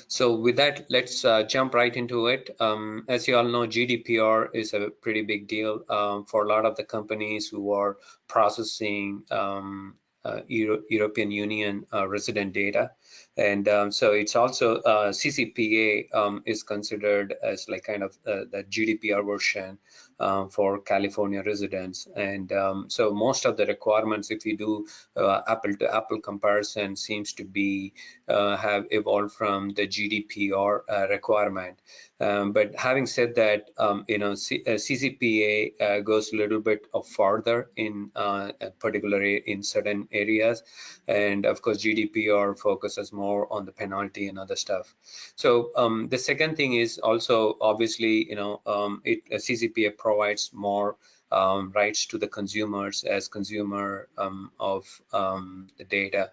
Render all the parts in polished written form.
So with that, let's jump right into it. As you all know, GDPR is a pretty big deal for a lot of the companies who are processing European Union resident data. And so it's also CCPA is considered as like kind of the GDPR version for California residents. And so most of the requirements, if you do apple to apple comparison, seems to be have evolved from the GDPR requirement. But having said that, CCPA goes a little bit farther in particularly in certain areas, and of course GDPR focuses more on the penalty and other stuff. So the second thing is also obviously CCPA provides more rights to the consumers as consumer of the data.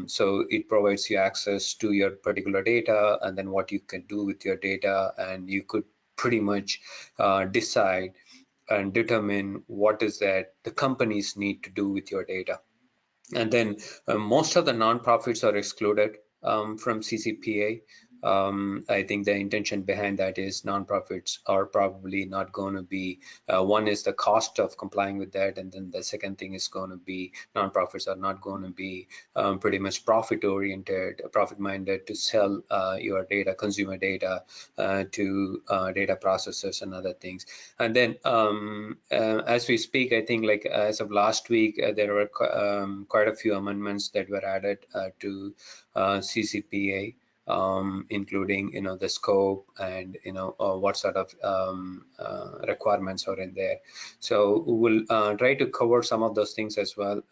So it provides you access to your particular data and then what you can do with your data, and you could pretty much decide and determine what is that the companies need to do with your data. And then most of the nonprofits are excluded from CCPA. I think the intention behind that is nonprofits are probably not going to be, one is the cost of complying with that, and then the second thing is going to be nonprofits are not going to be pretty much profit-oriented, profit-minded to sell your data, consumer data to data processors and other things. And then as we speak, I think like as of last week, there were quite a few amendments that were added to CCPA, including the scope and what sort of requirements are in there. So we'll try to cover some of those things as well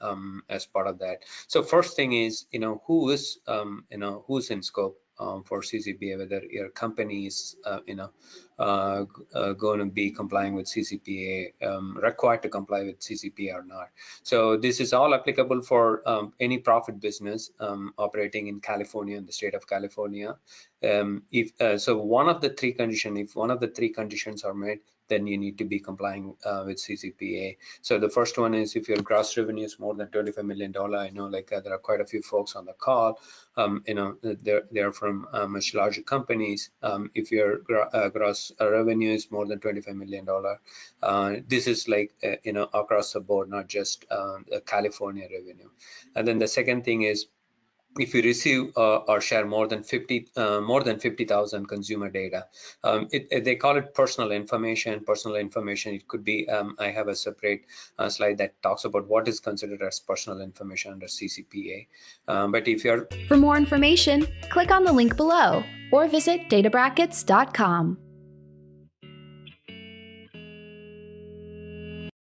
as part of that. So first thing is who's in scope for CCPA, whether your company is going to be complying with CCPA, required to comply with CCPA or not. So this is all applicable for any profit business operating in California, in the state of California. If one of the three conditions are met, then you need to be complying with CCPA. So the first one is if your gross revenue is more than $25 million. I know like there are quite a few folks on the call. They're from much larger companies. If your gross revenue is more than $25 million, this is like across the board, not just California revenue. And then the second thing is if you receive or share more than 50,000 consumer data. They call it personal information. Personal information, it could be, I have a separate slide that talks about what is considered as personal information under CCPA. But if you're... For more information, click on the link below or visit databrackets.com.